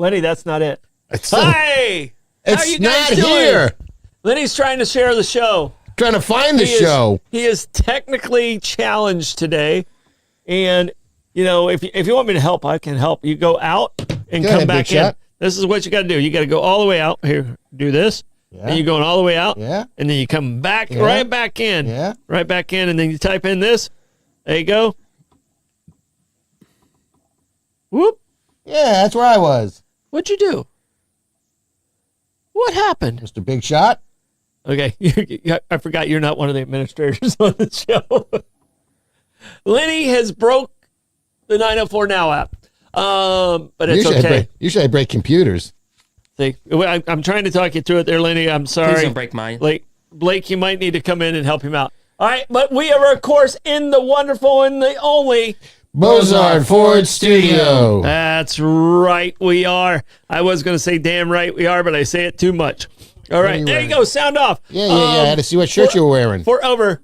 Lenny, that's not it. Hi! How It's you guys not doing? here. Lenny's trying to share the show. Trying to find the show. He is technically challenged today. And, if you want me to help, I can help. You go out and come back in. Shot. This is what you got to do. You got to go all the way out. Here, do this. Yeah. And you're going all the way out. Yeah. And then you come back, Yeah. right back in. Yeah. Right back in. And then you type in this. There you go. Whoop. Yeah, that's where I was. What'd you do? What happened? Mr. Big Shot. Okay, I forgot you're not one of the administrators on the show. Lenny has broke the 904 Now app, but it's okay. Usually I break computers. See, I'm trying to talk you through it there, Lenny. I'm sorry. Please don't break mine. Blake, you might need to come in and help him out. All right, but we are, of course, in the wonderful and the only Bozard Ford Studio. That's right, we are. I was going to say damn right we are, but I say it too much. All right, there you go. Sound off. Yeah. I had to see what shirt you were wearing. For over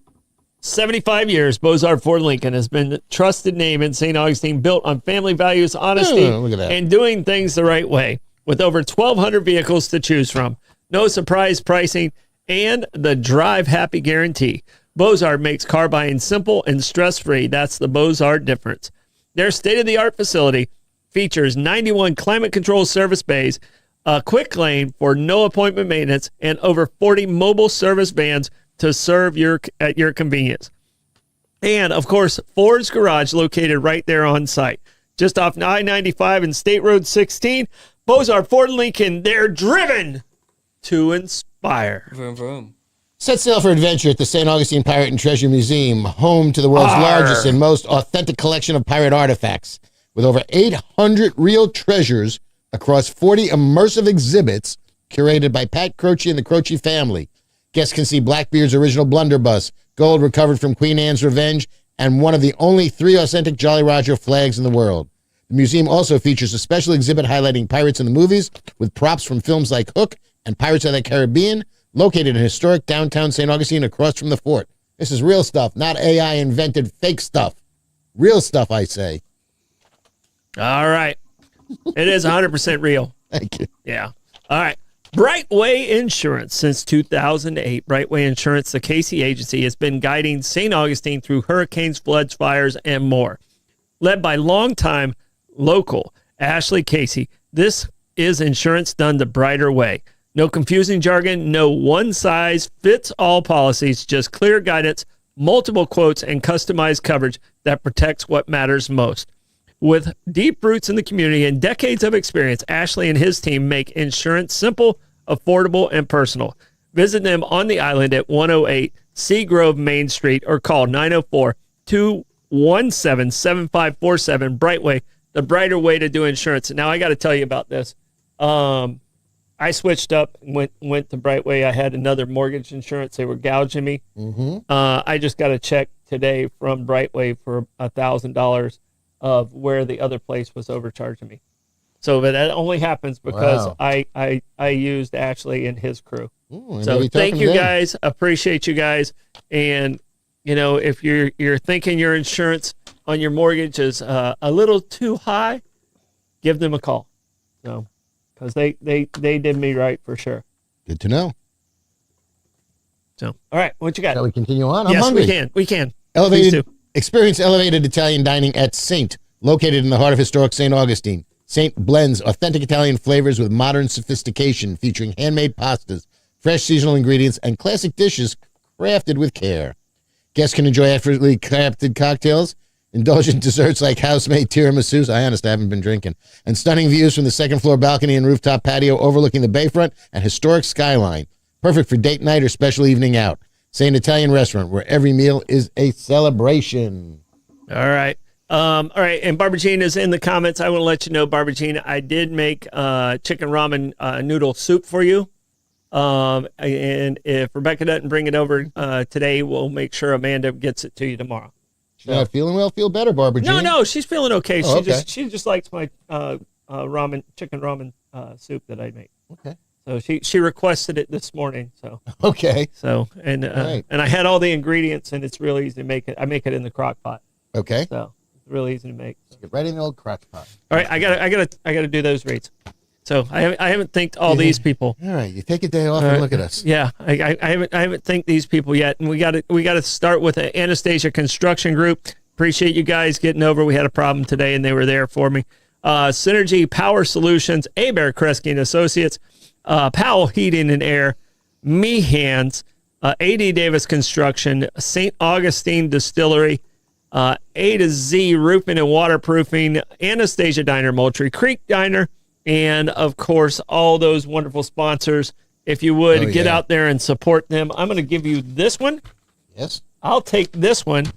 75 years, Bozard Ford Lincoln has been the trusted name in St. Augustine, built on family values, honesty, look at that. and doing things the right way. With over 1,200 vehicles to choose from, no surprise pricing, and the Drive Happy guarantee. Bozard makes car buying simple and stress-free. That's the Bozard difference. Their state-of-the-art facility features 91 climate-controlled service bays, a quick lane for no appointment maintenance, and over 40 mobile service vans to serve at your convenience. And, of course, Ford's Garage located right there on site. Just off I-95 and State Road 16, Bozard Ford Lincoln, they're driven to inspire. Vroom, vroom. Set sail for adventure at the St. Augustine Pirate and Treasure Museum, home to the world's largest and most authentic collection of pirate artifacts. With over 800 real treasures across 40 immersive exhibits curated by Pat Croce and the Croce family. Guests can see Blackbeard's original blunderbuss, gold recovered from Queen Anne's Revenge, and one of the only 3 authentic Jolly Roger flags in the world. The museum also features a special exhibit highlighting pirates in the movies with props from films like Hook and Pirates of the Caribbean, located in historic downtown St. Augustine across from the fort. This is real stuff, not AI-invented fake stuff. Real stuff, I say. All right. It is 100% real. Thank you. Yeah. All right. Brightway Insurance. Since 2008, Brightway Insurance, the Casey agency, has been guiding St. Augustine through hurricanes, floods, fires, and more. Led by longtime local Ashley Casey, this is insurance done the brighter way. No confusing jargon, no one-size-fits-all policies, just clear guidance, multiple quotes, and customized coverage that protects what matters most. With deep roots in the community and decades of experience, Ashley and his team make insurance simple, affordable, and personal. Visit them on the island at 108 Seagrove Main Street or call 904-217-7547. Brightway, the brighter way to do insurance. Now, I got to tell you about this. I switched up and went to Brightway. I had another mortgage insurance. They were gouging me. I just got a check today from Brightway for $1,000 of where the other place was overcharging me. So, but that only happens because I used Ashley and his crew. Ooh, so thank you guys. Appreciate you guys. And, if you're thinking your insurance on your mortgage is a little too high, give them a call. So, because they did me right for sure. Good to know. So, all right, what you got? Shall we continue on? I'm yes, hungry. we can. Experience elevated Italian dining at Saint, located in the heart of historic St. Augustine. Saint blends authentic Italian flavors with modern sophistication, featuring handmade pastas, fresh seasonal ingredients, and classic dishes crafted with care. Guests can enjoy effortlessly crafted cocktails, indulgent desserts like house-made tiramisus, I honestly haven't been drinking, and stunning views from the second-floor balcony and rooftop patio overlooking the bayfront and historic skyline. Perfect for date night or special evening out. Saint Italian Restaurant, where every meal is a celebration. All right. All right. And Barbara Jean is in the comments. I want to let you know, Barbara Jean, I did make chicken ramen noodle soup for you. And if Rebecca doesn't bring it over today, we'll make sure Amanda gets it to you tomorrow. She's not feeling well? Feel better, Barbara Jean? No, she's feeling okay. Oh, She just likes my chicken ramen soup that I make. Okay. So she requested it this morning. So okay. So and I had all the ingredients, and it's really easy to make it. I make it in the crock pot. Okay. So it's really easy to make. Get right in the old crock pot. All right, I gotta do those reads. So I haven't thanked all these people. All right, you take a day off and look at us. Yeah, I haven't thanked these people yet, and we got to start with the Anastasia Construction Group. Appreciate you guys getting over. We had a problem today, and they were there for me. Synergy Power Solutions, Bear Kresge and Associates, Powell Heating and Air, Meehan's, A.D. Davis Construction, St. Augustine Distillery, A to Z Roofing and Waterproofing, Anastasia Diner, Moultrie Creek Diner, and, of course, all those wonderful sponsors. If you would, get out there and support them. I'm going to give you this one. Yes. I'll take this one,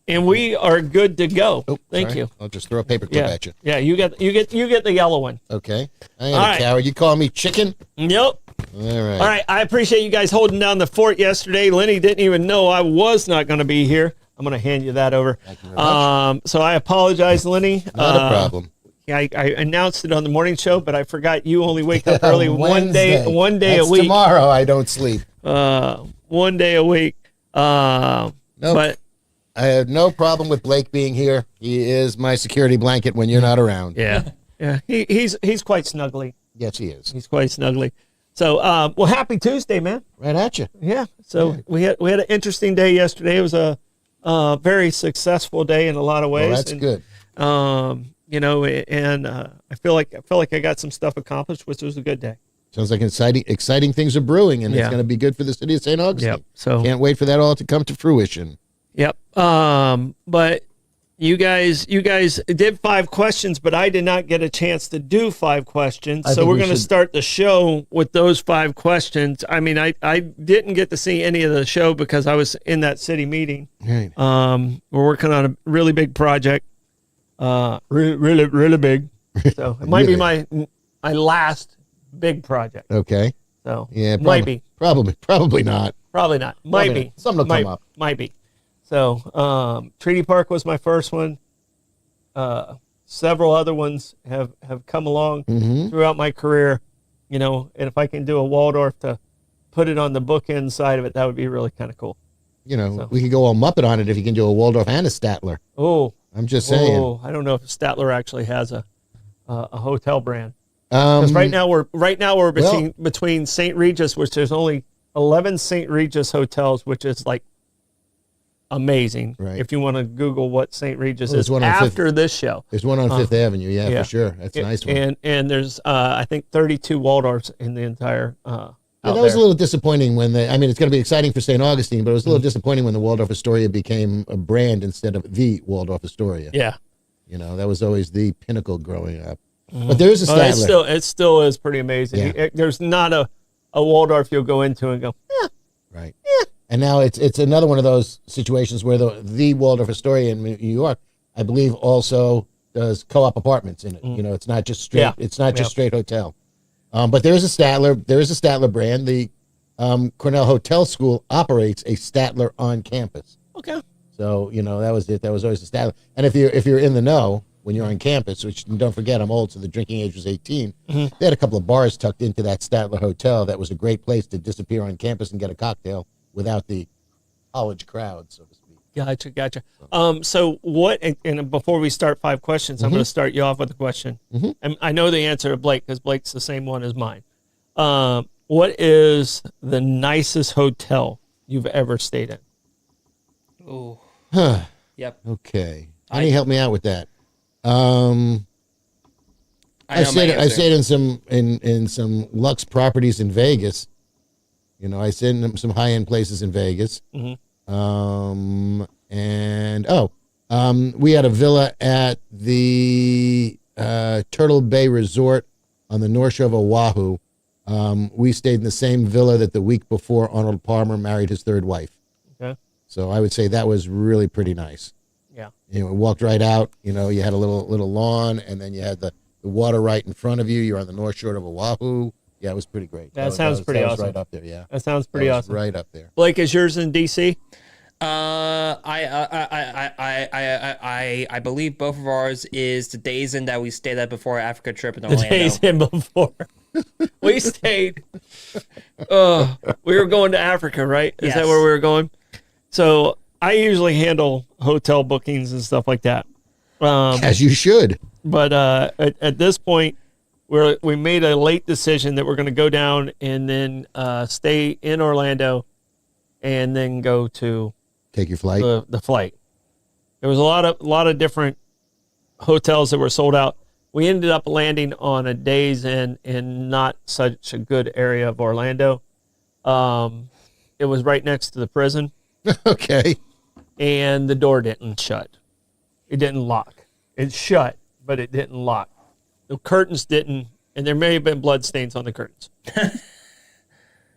and we are good to go. Oh, Thank sorry. you. I'll just throw a paperclip at you. Yeah, you get the yellow one. Okay. I am a coward. You call me chicken? Yep. All right. All right. I appreciate you guys holding down the fort yesterday. Lenny didn't even know I was not going to be here. I'm going to hand you that over. Thank you very much. So I apologize, Lenny. Not a problem. I announced it on the morning show, but I forgot you only wake up early one day That's a week. Tomorrow I don't sleep. 1 day a week. Nope. But I have no problem with Blake being here. He is my security blanket when you're not around. yeah, he's quite snuggly. Yes, he is. He's quite snuggly. So, well, happy Tuesday, man. Right at you. Yeah. So we had an interesting day yesterday. It was a very successful day in a lot of ways. Well, that's good. You know, and I feel like I got some stuff accomplished, which was a good day. Sounds like exciting things are brewing, and it's going to be good for the city of St. Augustine. Yep. So can't wait for that all to come to fruition. Yep. But you guys did 5 questions, but I did not get a chance to do 5 questions. So we're going to start the show with those 5 questions. I mean, I didn't get to see any of the show because I was in that city meeting. Right. We're working on a really big project. Really big. So it might be my last big project. Okay. So yeah, might be. Probably not. Probably not. Might be. Something will come up. Might be. So Treaty Park was my first one. Several other ones have come along throughout my career. You know, and if I can do a Waldorf to put it on the bookend side of it, that would be really kind of cool. You know, we could go all Muppet on it if you can do a Waldorf and a Statler. Oh. I'm just saying. Oh, I don't know if Statler actually has a hotel brand. Because right now we're between St. Regis, which there's only 11 St. Regis hotels, which is like amazing. Right. If you want to Google what St. Regis is one on after this show. There's one on Fifth Avenue, yeah, for sure. That's a nice one. And there's I think 32 Waldorfs in the entire. That was a little disappointing when it's going to be exciting for St. Augustine, but it was a little disappointing when the Waldorf Astoria became a brand instead of the Waldorf Astoria. Yeah. You know, that was always the pinnacle growing up. But there is a Statler. It still is pretty amazing. Yeah. There's not a Waldorf you'll go into and go, yeah. Right. Yeah. And now it's another one of those situations where the Waldorf Astoria in New York, I believe, also does co-op apartments in it. You know, it's not just straight. Yeah. It's not just straight hotel. But there is a Statler. There is a Statler brand. The Cornell Hotel School operates a Statler on campus. Okay. So you know that was it. That was always a Statler. And if you're in the know when you're on campus, which don't forget I'm old, so the drinking age was 18. They had a couple of bars tucked into that Statler hotel. That was a great place to disappear on campus and get a cocktail without the college crowd, so to speak. Gotcha. So what? And before we start 5 questions, I'm going to start you off with a question. And I know the answer to Blake because Blake's the same one as mine. What is the nicest hotel you've ever stayed in? Oh. Yep. Okay. Honey, help me out with that. I stayed in some Lux properties in Vegas. You know, I stayed in some high end places in Vegas. We had a villa at the Turtle Bay Resort on the North Shore of Oahu. We stayed in the same villa that the week before Arnold Palmer married his 3rd wife. Okay. So I would say that was really pretty nice. Yeah. You know, we walked right out. You know, you had a little lawn, and then you had the water right in front of you. You're on the North Shore of Oahu. Yeah, it was pretty great. That sounds pretty awesome. Right up there, yeah. That sounds pretty awesome. Right up there. Blake, is yours in D.C.? I believe both of ours is the Days Inn that we stayed at before our Africa trip in Orlando. The Days Inn before. We stayed. We were going to Africa, right? Is that where we were going? So I usually handle hotel bookings and stuff like that. As you should. But at this point, we made a late decision that we're going to go down and then stay in Orlando, and then go to Take your flight. the flight. There was a lot of different hotels that were sold out. We ended up landing on a Days Inn in not such a good area of Orlando. It was right next to the prison, Okay. and the door didn't shut. It didn't lock. It shut, but it didn't lock. The curtains didn't, and there may have been blood stains on the curtains.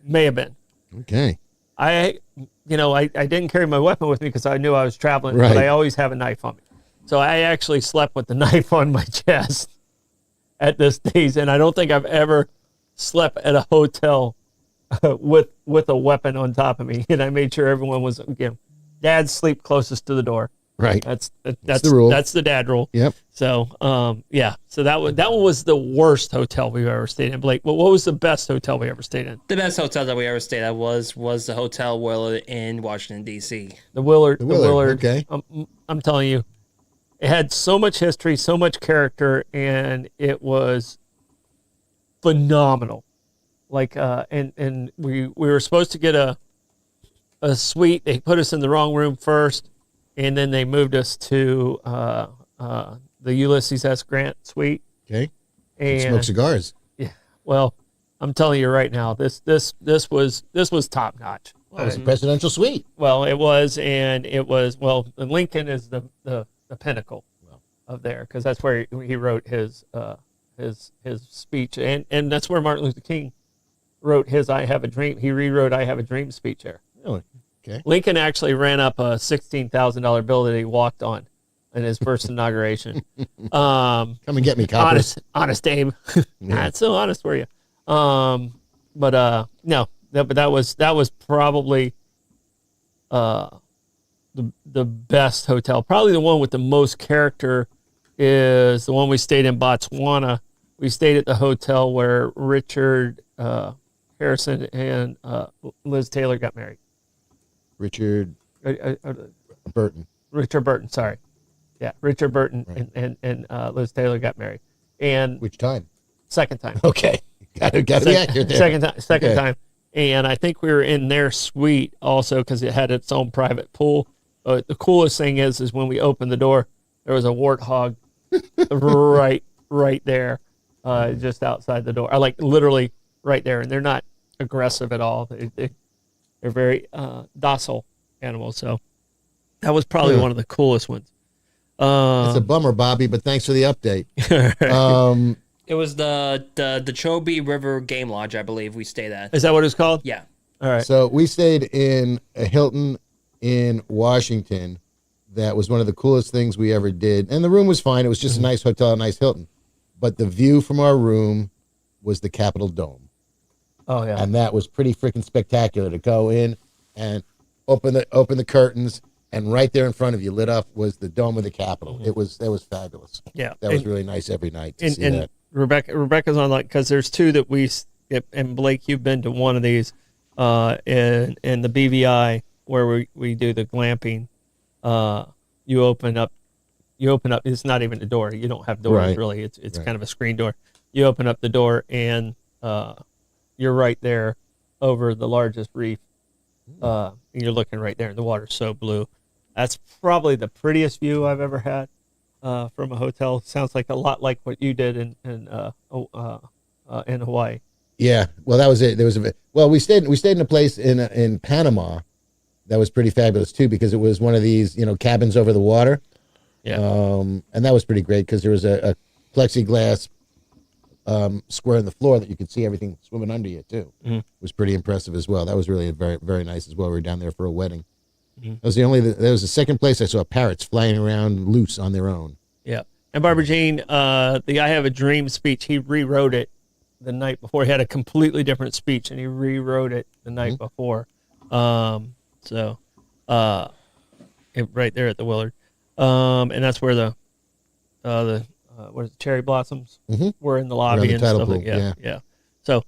May have been. Okay. I didn't carry my weapon with me because I knew I was traveling, Right. but I always have a knife on me. So I actually slept with the knife on my chest at this Days Inn. I don't think I've ever slept at a hotel with a weapon on top of me. And I made sure everyone was, dad sleep closest to the door. Right. That's the rule. That's the dad rule. Yep. So so that one was the worst hotel we've ever stayed in. Blake, what was the best hotel we ever stayed in? The best hotel that we ever stayed at was the Hotel Willard in Washington, D.C. The Willard. The Willard, okay. I'm telling you, it had so much history, so much character, and it was phenomenal. Like, and we were supposed to get a suite. They put us in the wrong room first, and then they moved us to the Ulysses S. Grant suite. Okay. And Smoke cigars. yeah, well, I'm telling you right now, this was top notch. Oh, it's a presidential suite. Well, it was, and Lincoln is the pinnacle of there, because that's where he wrote his speech, and that's where Martin Luther King wrote his "I Have a Dream." He rewrote "I Have a Dream" speech there. Really? Okay. Lincoln actually ran up a $16,000 bill that he walked on in his first inauguration. Come and get me, coppers. Honest Abe. That's so honest for you. No, but that was probably the best hotel. Probably the one with the most character is the one we stayed in Botswana. We stayed at the hotel where Richard Harrison and Liz Taylor got married. Richard Burton. Richard Burton, sorry. Yeah, Richard Burton Right. and Liz Taylor got married. And Which time? second time. Okay. Got to be accurate there. Second Okay. time. And I think we were in their suite also because it had its own private pool. The coolest thing is when we opened the door, there was a warthog right there, just outside the door. I like literally right there, and they're not aggressive at all. They're very docile animals. So that was probably one of the coolest ones. It's a bummer, Bobby, but thanks for the update. It was the Chobe River Game Lodge, I believe we stayed at. Is that what it's called? Yeah. All right. So we stayed in a Hilton in Washington. That was one of the coolest things we ever did. And the room was fine. It was just a nice hotel, a nice Hilton. But the view from our room was the Capitol Dome. Oh yeah. And that was pretty freaking spectacular to go in and open the curtains, and right there in front of you, lit up, was the dome of the Capitol. That was fabulous. Yeah. That was really nice every night to see that. Rebecca's on, like, because there's two that and Blake, you've been to one of these, in the BVI where we do the glamping. You open up. It's not even a door. You don't have doors Right. really. It's Right. kind of a screen door. You open up the door and you're right there over the largest reef. And you're looking right there, and the water's so blue. That's probably the prettiest view I've ever had from a hotel. Sounds like a lot like what you did in Hawaii. Yeah, well, that was it. We stayed in a place in Panama that was pretty fabulous too, because it was one of these cabins over the water. Yeah. And that was pretty great because there was a plexiglass square in the floor that you could see everything swimming under you too. Mm-hmm. It was pretty impressive as well. That was really very, very nice as well. We were down there for a wedding. That was that was the second place I saw parrots flying around loose on their own. Yeah. And Barbara Jean, the "I Have a Dream" speech, he rewrote it the night before. He had a completely different speech, and he rewrote it the night before. Right there at the Willard, and that's where the what is it, cherry blossoms were in the lobby the and tidal stuff. pool, Like, yeah. yeah. So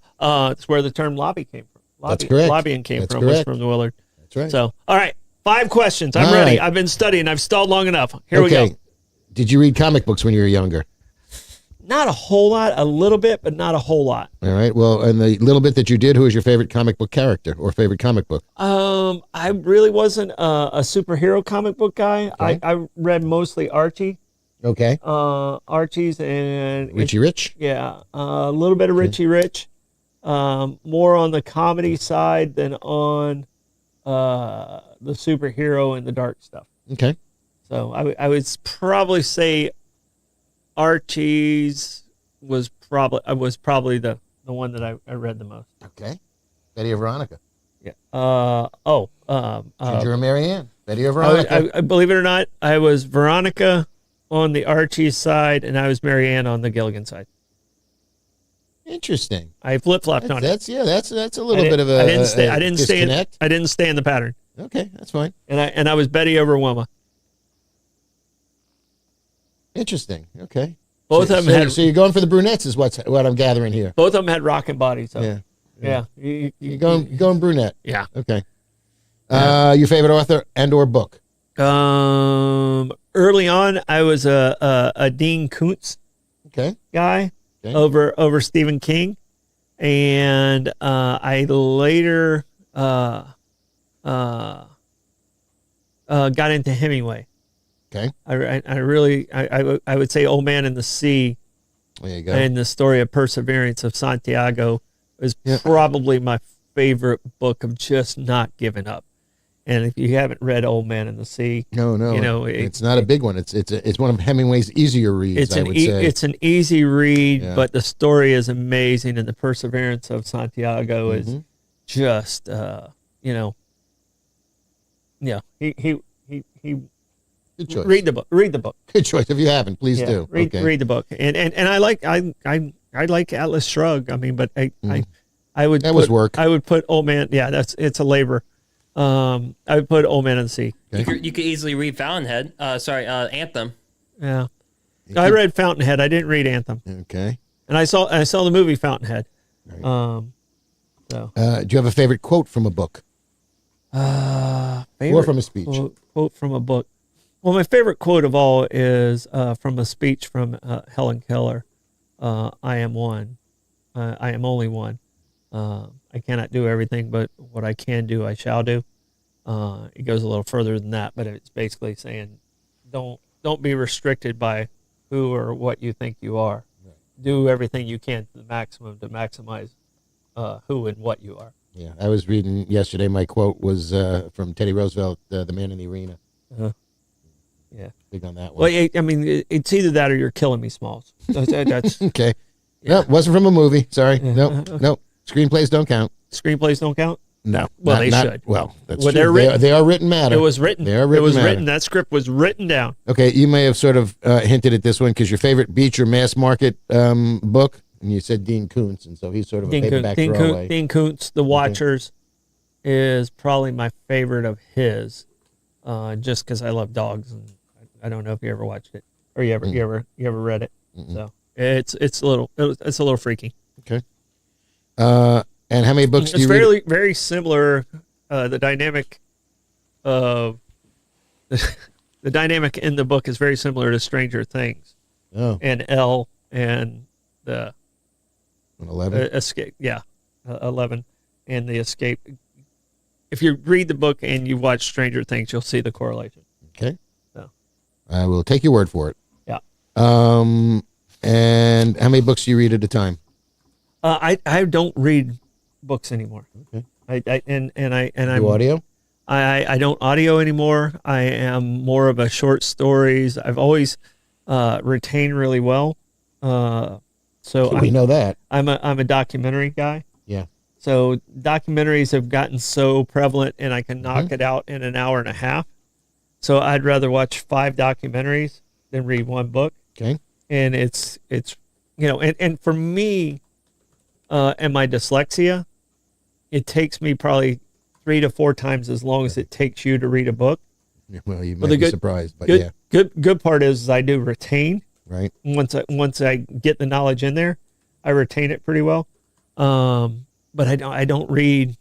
it's where the term lobby came from. That's correct. Lobbying came That's from was correct. from the Willard. That's right. So all right, 5 questions. I'm All ready. right. I've been studying. I've stalled long enough. Here we go. Did you read comic books when you were younger? Not a whole lot, a little bit, but not a whole lot. All right. Well, and the little bit that you did, who was your favorite comic book character or favorite comic book? I really wasn't a superhero comic book guy. Okay. I read mostly Archie. Okay. Archie's and Richie Rich? yeah, a little bit of Richie Rich. More on the comedy side than on the superhero and the dark stuff. Okay. So I would probably say Archie's was probably the one that I read the most. Okay. Betty or Veronica? Yeah. Ginger or Marianne? Betty or Veronica? I believe it or not, I was Veronica on the Archie side, and I was Marianne on the Gilligan side. Interesting. I flip flopped on it. That's a little bit of a I didn't stay. I didn't stay in the pattern, Okay, that's fine. and I was Betty over Wilma. Interesting. Okay. Both of them had. So you're going for the brunettes, is what I'm gathering here. Both of them had rocking bodies. So. Yeah. Yeah. You're going brunette. Yeah. Okay. Your favorite author and/or book? Early on, I was a Dean Koontz Okay. guy Okay. over Stephen King, and I later got into Hemingway. Okay. I would say Old Man and the Sea There you go. and the story of perseverance of Santiago is probably my favorite book of just not giving up. And if you haven't read Old Man and the Sea, No, you know, it's not a big one. It's one of Hemingway's easier reads. I would say it's an easy read, Yeah. but the story is amazing, and the perseverance of Santiago is just yeah. He good choice. read the book. Good choice. If you haven't, please Yeah, do. read the book. And I like Atlas Shrugged. I mean, but I would That was work. I would put Old Man. Yeah, it's a labor. I would put Old Man and the Sea. You could easily read Fountainhead. Anthem. Yeah, I read Fountainhead. I didn't read Anthem, Okay. and I saw the movie Fountainhead. Right. So Do you have a favorite quote from a book or from a speech? Quote from a book. Well, my favorite quote of all is from a speech from Helen Keller. I am one. I am only one. I cannot do everything, but what I can do, I shall do. It goes a little further than that, but it's basically saying, don't be restricted by who or what you think you are. Right. Do everything you can to the maximum to maximize who and what you are. Yeah, I was reading yesterday. My quote was from Teddy Roosevelt, "The Man in the Arena." Yeah. Big on that one. Well, I mean, it's either that or you're killing me, Smalls. That's Okay. Yeah. No, wasn't from a movie. Sorry. Yeah. No. Screenplays don't count. screenplays don't count. No. Well, they should. Well, that's Well, true. they're written. They are written matter. It was written. They are written It was matter. written. That script was written down. Okay, you may have sort of hinted at this one because your favorite beach or mass market book, and you said Dean Koontz, and so he's sort of a paperback throwaway. Dean Koontz, The Watchers, is probably my favorite of his, just because I love dogs, and I don't know if you ever watched it or you ever read it. So it's a little freaky. Okay. And how many books do It's you read? very similar. The dynamic of the dynamic in the book is very similar to Stranger Things Oh, and Elle and the 11. escape. Yeah, 11 and the escape. If you read the book and you watch Stranger Things, you'll see the correlation. Okay. So. I will take your word for it. Yeah. And how many books do you read at a time? I don't read books anymore. Okay. I'm Do audio? I don't audio anymore. I am more of a short stories. I've always retained really well. So We know that. I'm a documentary guy. Yeah. So documentaries have gotten so prevalent, and I can knock it out in an hour and a half. So I'd rather watch 5 documentaries than read one book. Okay. And it's and for me, and my dyslexia, it takes me probably 3 to 4 times as long as it takes you to read a book. Well, you might Well, the be good- surprised, but yeah. Good part is I do retain. Right. Once I get the knowledge in there, I retain it pretty well. But I don't read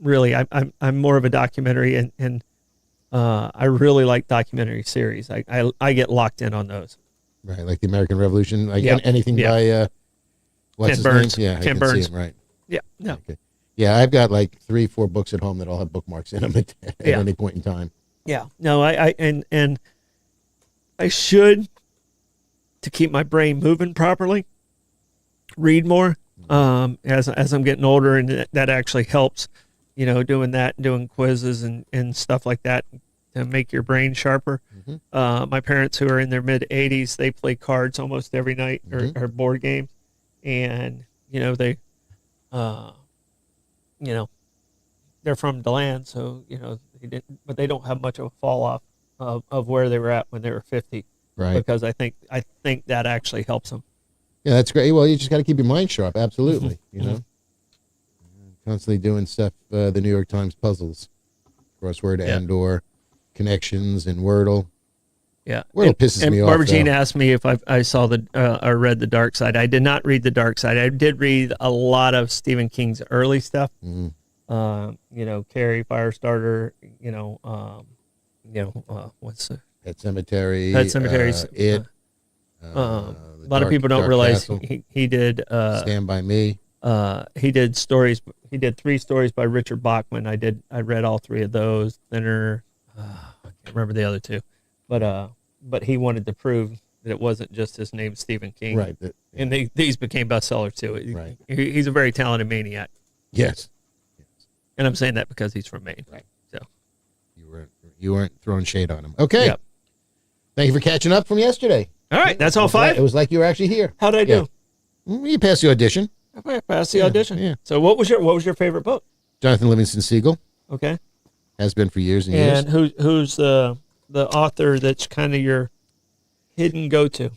really. I'm more of a documentary, and I really like documentary series. I get locked in on those. Right, like the American Revolution, like Yeah. anything Yeah. by what's Ken his Burns. name? Yeah, I Ken can Burns. see him. Right. Yeah. No. Okay. Yeah, I've got like 3-4 books at home that all have bookmarks in them at Yeah. any point in time. Yeah. No, and I should, to keep my brain moving properly, read more as I'm getting older, and that actually helps, doing that and doing quizzes and stuff like that to make your brain sharper. My parents, who are in their mid 80s, they play cards almost every night, or board games, and they they're from Deland, so but they don't have much of a fall off of where they were at when they were 50, Right. because I think that actually helps them. Yeah, that's great. Well, you just got to keep your mind sharp. Absolutely. Constantly doing stuff, the New York Times puzzles, crossword and/or connections and Wordle. Yeah, Wordle pisses me off, Barbara Jean though. asked me if I saw or read The Dark Side. I did not read The Dark Side. I did read a lot of Stephen King's early stuff. Carrie, Firestarter. What's the Pet Cemetery. Pet Cemeteries? It. A lot of people don't realize he did. Stand by Me. He did stories. He did 3 stories by Richard Bachman. I read all 3 of those. Thinner. I can't remember the other 2, but he wanted to prove that it wasn't just his name, Stephen King. Right. And these became bestsellers too. Right. He's a very talented maniac, Yes. and I'm saying that because he's from Maine. Right. So You weren't throwing shade on him. Okay. Yep. Thank you for catching up from yesterday. All right, that's all 5. It was like you were actually here. How'd I do? You passed the audition. I passed the audition. Yeah. So what was your favorite book? Jonathan Livingston Seagull. Okay. Has been for years and years. And who's the author that's kind of your hidden go-to?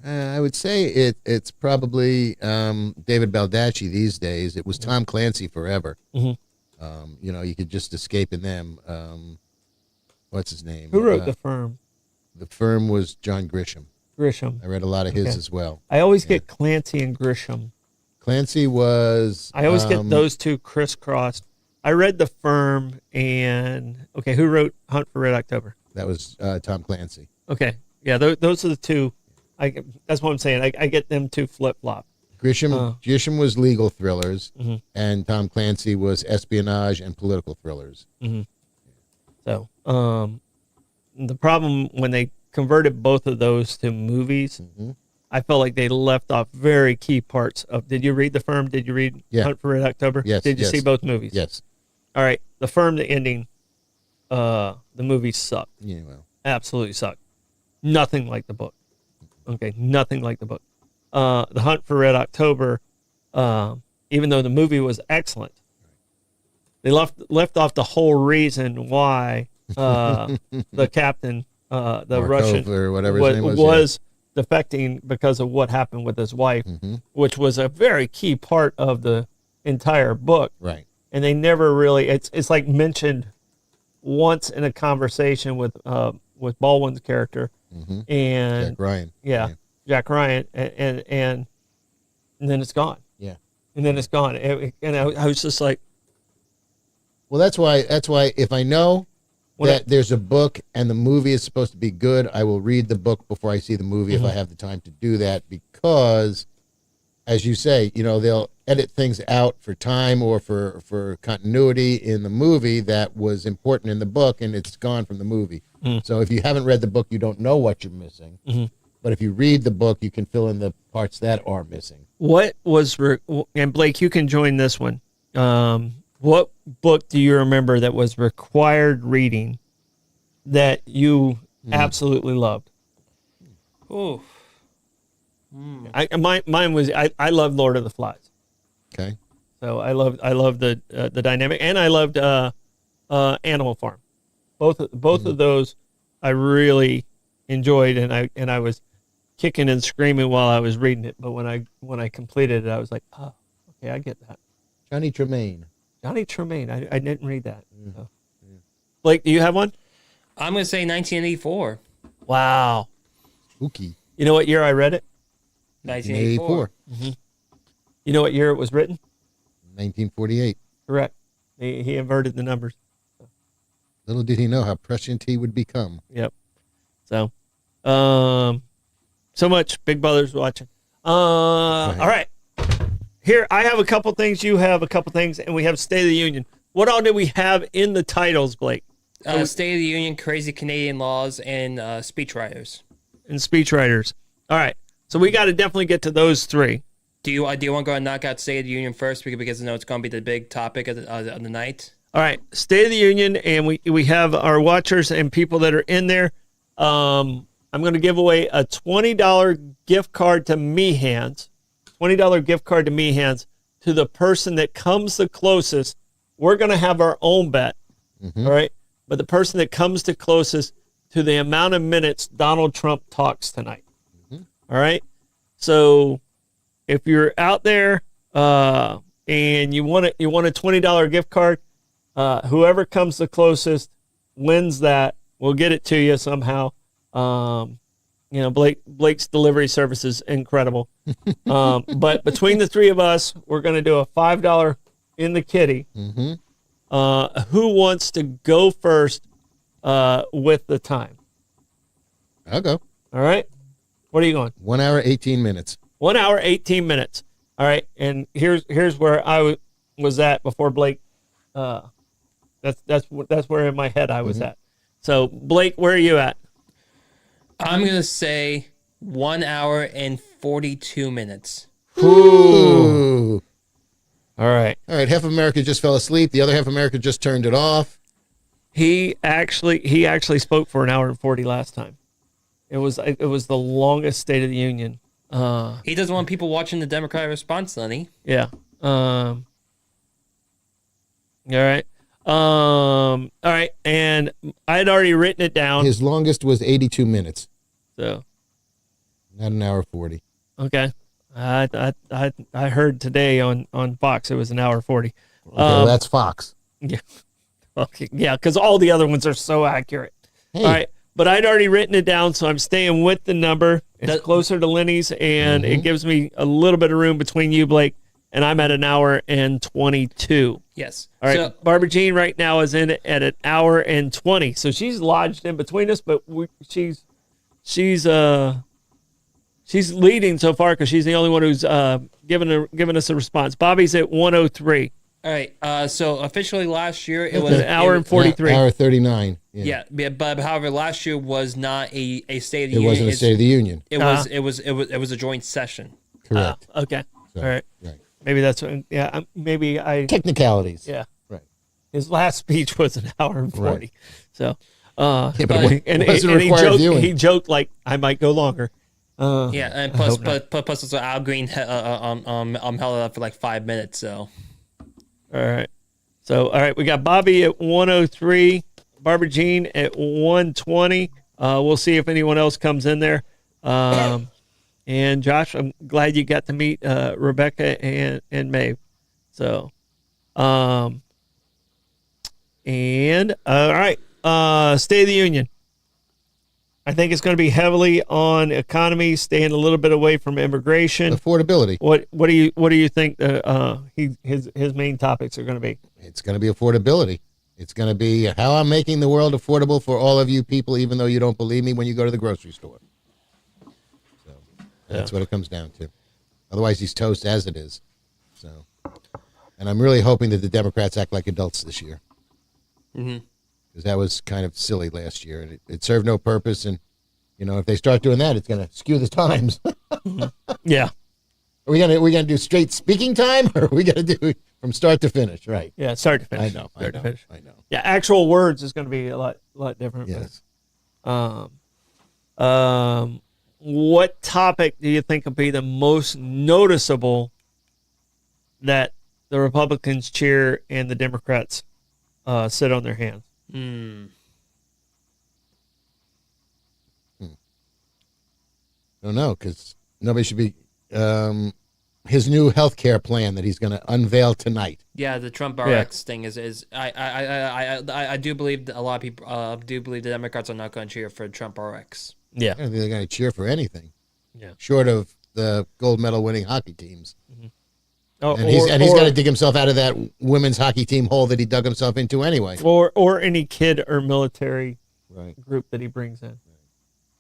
I would say it's probably David Baldacci these days. It was Tom Clancy forever. Mhm. You could just escape in them. What's his name? Who wrote The Firm? The Firm was John Grisham. Grisham. I read a lot of his Okay. as well. I always get Clancy and Grisham. Clancy was. I always get those 2 crisscrossed. I read The Firm, and who wrote Hunt for Red October? That was Tom Clancy. Okay, yeah, those are the 2. That's what I'm saying. I get them 2 flip flop. Grisham was legal thrillers, Mhm. and Tom Clancy was espionage and political thrillers. So, the problem when they converted both of those to movies, I felt like they left off very key parts of. Did you read The Firm? Did you read Hunt for Red October? Yes. Did you see both movies? Yes. All right. The Firm, the ending, the movie sucked. Yeah. Well. Absolutely sucked. Nothing like the book. Okay, nothing like the book. The Hunt for Red October, even though the movie was excellent, they left off the whole reason why the captain, the Markov Russian, or whatever his name was, defecting because of what happened with his wife, which was a very key part of the entire book. Right. And they never really. It's like mentioned once in a conversation with Baldwin's character, and Jack Ryan. yeah, Jack Ryan, and then it's gone. Yeah. And then it's gone. And I was just like, Well, that's why if I know What that there's a book and the movie is supposed to be good, I will read the book before I see the movie if I have the time to do that, because, as you say, they'll edit things out for time or for continuity in the movie that was important in the book, and it's gone from the movie. So if you haven't read the book, you don't know what you're missing. But if you read the book, you can fill in the parts that are missing. what was and Blake, you can join this one. What book do you remember that was required reading that you absolutely loved? Ooh. Mine was I loved Lord of the Flies. Okay. So I loved the dynamic, and I loved Animal Farm. Both of those I really enjoyed, and I was kicking and screaming while I was reading it. But when I completed it, I was like, oh, okay, I get that. Johnny Tremaine. Johnny Tremaine. I didn't read that. So. Blake, do you have one? I'm going to say 1984. Wow. Spooky. You know what year I read it? 1984. 1984. You know what year it was written? 1948. Correct. He inverted the numbers. Little did he know how prescient he would become. Yep. So, so much Big Brother's watching. All right. Here, I have a couple things. You have a couple things, and we have State of the Union. What all did we have in the titles, Blake? State of the Union, crazy Canadian laws, and speechwriters. And speechwriters. All right. So we got to definitely get to those three. Do you want to go and knock out State of the Union first because I know it's going to be the big topic of the night? All right. State of the Union, and we have our watchers and people that are in there. I'm going to give away a $20 gift card to Meehan's. $20 gift card to Meehan's to the person that comes the closest. We're going to have our own bet. All right. But the person that comes the closest to the amount of minutes Donald Trump talks tonight. All right. So if you're out there and you want a $20 gift card, whoever comes the closest wins that. We'll get it to you somehow. Blake's delivery service is incredible. But between the three of us, we're going to do a $5 in the kitty. Who wants to go first with the time? I'll go. All right. What are you going? 1 hour, 18 minutes. 1 hour, 18 minutes. All right. And here's where I was at before Blake. That's where in my head I was at. So Blake, where are you at? I'm going to say 1 hour and 42 minutes. Ooh. All right. All right. Half of America just fell asleep. The other half of America just turned it off. He actually spoke for 1 hour and 40 last time. It was the longest State of the Union. He doesn't want people watching the Democratic response, Lenny. Yeah. All right. All right. And I had already written it down. His longest was 82 minutes. So. Not 1 hour 40. Okay. I heard today on Fox it was 1 hour 40. Okay, well, that's Fox. Yeah. Okay. Yeah, because all the other ones are so accurate. Hey. All right. But I'd already written it down, so I'm staying with the number. It's closer to Lenny's, and it gives me a little bit of room between you, Blake, and I'm at 1 hour and 22. Yes. All right. So, Barbara Jean right now is in at 1 hour and 20. So she's lodged in between us, but she's leading so far because she's the only one who's given us a response. Bobby's at 103. all right. So officially last year it was 1 hour and 43. Hour 39. Yeah, but however, last year was not a State of the It Union. wasn't a State of the Union. It was a joint session. Correct. Okay. So, All right. Right. Maybe that's what, yeah. Maybe I. Technicalities. Yeah. Right. His last speech was 1 hour and 40. Right. So. Yeah, but And wasn't required viewing. he joked like I might go longer. Yeah, and plus also Al Green held it up for like 5 minutes. So. All right. So all right, we got Bobby at 103, Barbara Jean at 120. We'll see if anyone else comes in there. And Josh, I'm glad you got to meet Rebecca and Maeve. So, and all right, State of the Union. I think it's going to be heavily on economy, staying a little bit away from immigration. Affordability. What do you think his main topics are going to be? It's going to be affordability. It's going to be how I'm making the world affordable for all of you people, even though you don't believe me when you go to the grocery store. So that's what it comes down to. Otherwise, he's toast as it is. So, and I'm really hoping that the Democrats act like adults this year. Because that was kind of silly last year, and it served no purpose. And if they start doing that, it's going to skew the times. Yeah. Are we gonna do straight speaking time, or are we gonna do from start to finish? Right. Yeah, start to finish. I know. Yeah, actual words is going to be a lot different. Yes. But, what topic do you think will be the most noticeable that the Republicans cheer and the Democrats sit on their hands? Don't know, because nobody should be. His new health care plan that he's going to unveil tonight. Yeah, the Trump RX thing is I do believe that a lot of people do believe the Democrats are not going to cheer for Trump RX. Yeah. I don't think they're going to cheer for anything. Yeah. Short of the gold medal winning hockey teams. Oh, And he's got to dig himself out of that women's hockey team hole that he dug himself into anyway. or any kid or military Right. group that he brings in.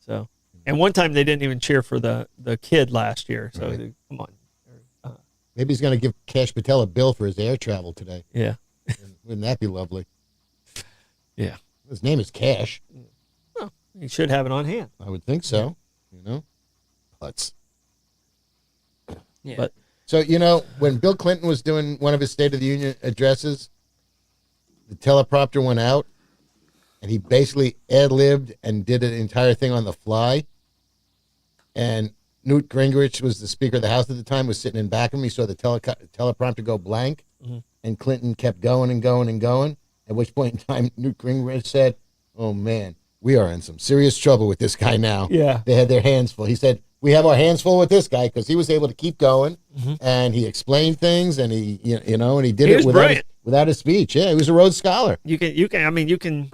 So, and one time they didn't even cheer for the kid last year. So Right. come on. Maybe he's going to give Cash Patel a bill for his air travel today. Yeah. Wouldn't that be lovely? Yeah. His name is Cash. Well, you should have it on hand. I would think so. You know, Putz. Yeah. But So, you know, when Bill Clinton was doing one of his State of the Union addresses, the teleprompter went out, and he basically ad-libbed and did an entire thing on the fly. And Newt Gingrich was the Speaker of the House at the time, was sitting in back of him. He saw the teleprompter go blank, and Clinton kept going and going and going, at which point in time Newt Gingrich said, "Oh, man, we are in some serious trouble with this guy now." Yeah. They had their hands full. He said, "We have our hands full with this guy," because he was able to keep going, and he explained things, and he, you know, and he did He it was without brilliant. without a speech. Yeah, he was a Rhodes Scholar. you can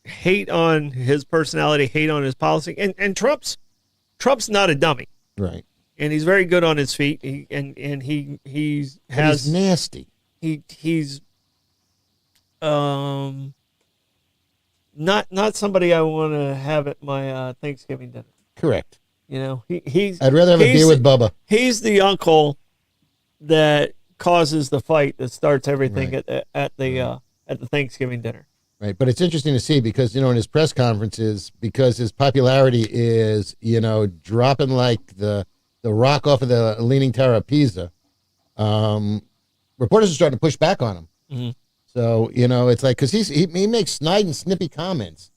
hate on his personality, hate on his policy, and Trump's not a dummy, Right. and he's very good on his feet. He But has he's nasty. he's not somebody I want to have at my Thanksgiving dinner. Correct. You know, he's I'd rather have a he's- beer with Bubba. He's the uncle that causes the fight that starts everything Right. at the Thanksgiving dinner. Right. But it's interesting to see because, you know, in his press conferences, because his popularity is, you know, dropping like the rock off of the Leaning Tower of Pisa, reporters are starting to push back on him. Mm-hmm. So, you know, it's like, because he makes snide and snippy comments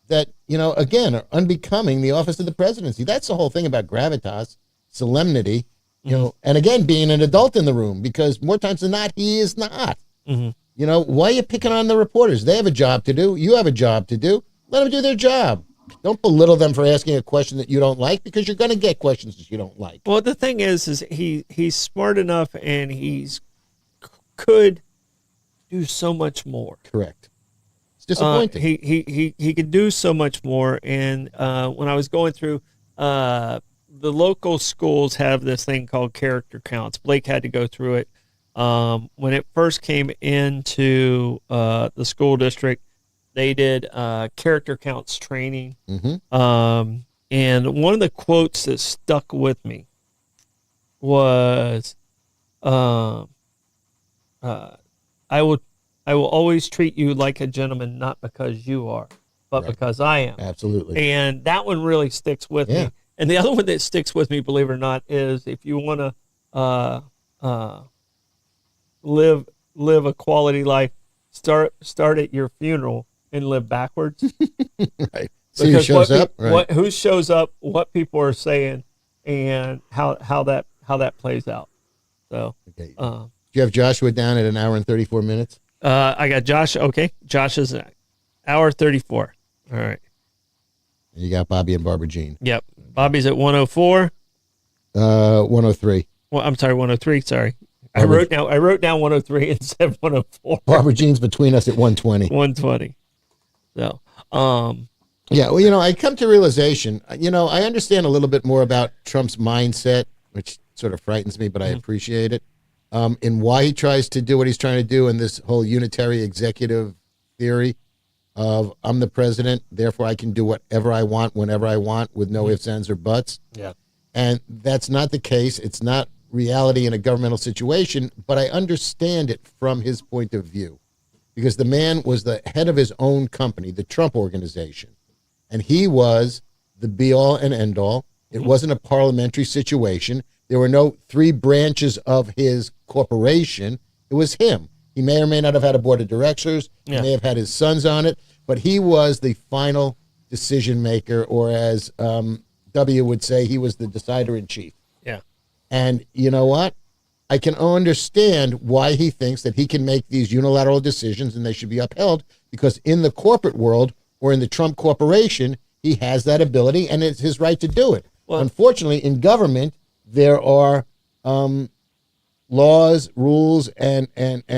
that, you know, again, are unbecoming the office of the presidency. That's the whole thing about gravitas, solemnity, you know, and again, being an adult in the room, because more times than not, he is not. You know, why are you picking on the reporters? They have a job to do. You have a job to do. Let them do their job. Don't belittle them for asking a question that you don't like, because you're going to get questions that you don't like. Well, the thing is he's smart enough and could do so much more. Correct. It's disappointing. He could do so much more. And when I was going through, the local schools have this thing called character counts. Blake had to go through it. When it first came into the school district, they did character counts training. And one of the quotes that stuck with me was, I will always treat you like a gentleman, not because you are, but Right. because I am. Absolutely. And that one really sticks with Yeah. me. And the other one that sticks with me, believe it or not, is if you want to live a quality life, start at your funeral and live backwards. Right. See who shows up. Right. Who shows up, what people are saying, and how that plays out. So Okay. Do you have Joshua down at 1 hour and 34 minutes? I got Josh. Okay, Josh is an hour 34. All right. You got Bobby and Barbara Jean. Yep. Bobby's at 104. 103. Well, I'm sorry, 103. Sorry. I Barbara- wrote down 103 and said 104. Barbara Jean's between us at 120. 120. So, Yeah, well, you know, I come to realization, you know, I understand a little bit more about Trump's mindset, which sort of frightens me, but I appreciate it, and why he tries to do what he's trying to do in this whole unitary executive theory of I'm the president, therefore I can do whatever I want, whenever I want, with no ifs, ands, or buts. yeah. And that's not the case. It's not reality in a governmental situation, but I understand it from his point of view, because the man was the head of his own company, the Trump Organization. And he was the be-all and end-all. It wasn't a parliamentary situation. There were no three branches of his corporation. It was him. He may or may not have had a board of directors. Yeah. He may have had his sons on it. But he was the final decision maker, or as W would say, he was the decider-in-chief. Yeah. And you know what? I can understand why he thinks that he can make these unilateral decisions and they should be upheld, because in the corporate world, or in the Trump Corporation, he has that ability and it's his right to do it. Well, unfortunately, in government, there are laws, rules, and even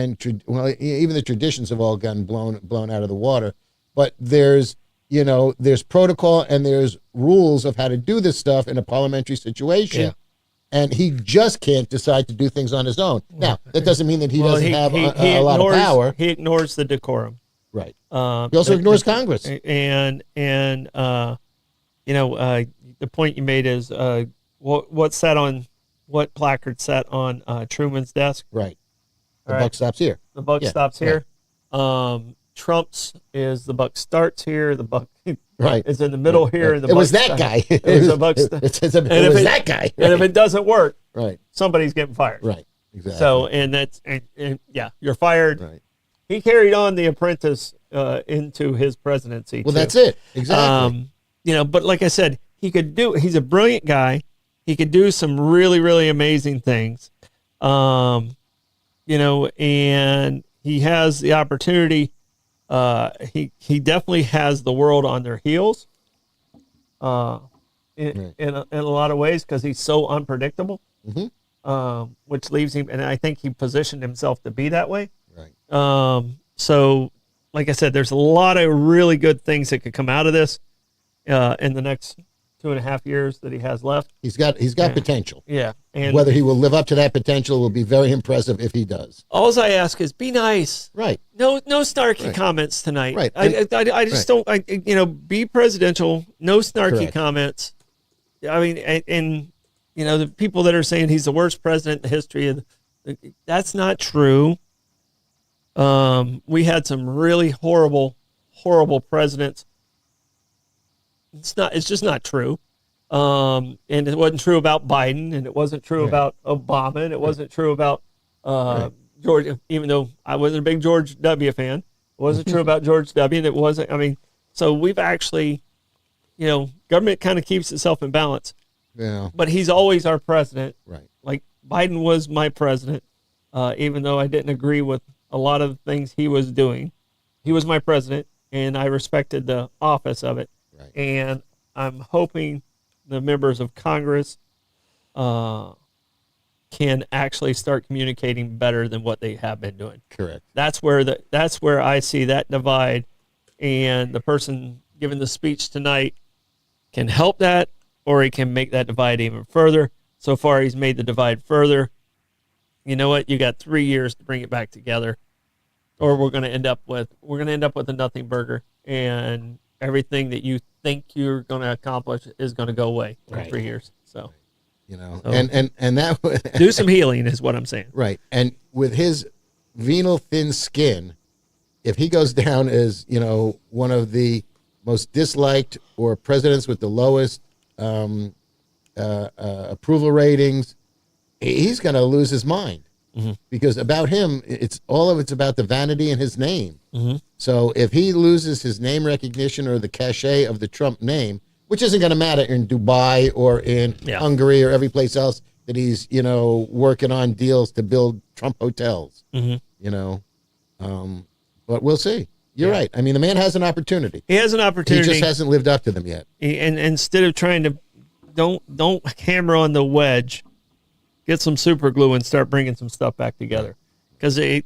the traditions have all gotten blown out of the water. But there's protocol and there's rules of how to do this stuff in a parliamentary situation. Yeah. And he just can't decide to do things on his own. Now, that doesn't mean that he doesn't have a lot of power. He ignores the decorum. Right. He also ignores Congress. And The point you made is what placard sat on Truman's desk. Right. The All buck right. stops here. The buck Yeah, stops here. Trump's is the buck starts here. The buck Right. is in the middle here. And the It was buck that guy. It was a buck. It was that guy. And if it doesn't work, Right. somebody's getting fired. Right. Exactly. So, and yeah, you're fired. Right. He carried on The Apprentice into his presidency. Well, too. that's it. Exactly. But like I said, he's a brilliant guy. He could do some really, really amazing things. And he has the opportunity. He definitely has the world on their heels. In a lot of ways, because he's so unpredictable. Which leaves him, and I think he positioned himself to be that way. Right. So, like I said, there's a lot of really good things that could come out of this in the next 2.5 years that he has left. He's got potential. Yeah, and Whether he will live up to that potential will be very impressive if he does. all I ask is be nice. Right. No snarky Right. comments tonight. Right. I just don't. Be presidential. No snarky Correct. comments. I mean, and the people that are saying he's the worst president in the history of that's not true. We had some really horrible presidents. It's just not true. And it wasn't true about Biden, and it wasn't true about Obama, and it wasn't true about George, even though I wasn't a big George W. fan. It wasn't true about George W. And it wasn't, so we've actually, government kind of keeps itself in balance. Yeah. But he's always our president. Right. Like Biden was my president, even though I didn't agree with a lot of the things he was doing. He was my president, and I respected the office of it. Right. And I'm hoping the members of Congress can actually start communicating better than what they have been doing. Correct. That's where I see that divide, and the person giving the speech tonight can help that, or he can make that divide even further. So far, he's made the divide further. You know what? You got 3 years to bring it back together, or we're going to end up with a nothing burger, and everything that you think you're going to accomplish is going to go away in 3 years. So, and that do some healing is what I'm saying. right. And with his venal thin skin, if he goes down as one of the most disliked or presidents with the lowest approval ratings, he's going to lose his mind. Because about him, it's about the vanity in his name. So if he loses his name recognition or the cachet of the Trump name, which isn't going to matter in Dubai or in Hungary or every place else that he's working on deals to build Trump hotels, but we'll see. You're right. I mean, the man has an opportunity. He has an opportunity. He just hasn't lived up to them yet. And instead of trying to, don't hammer on the wedge. Get some super glue and start bringing some stuff back together, because the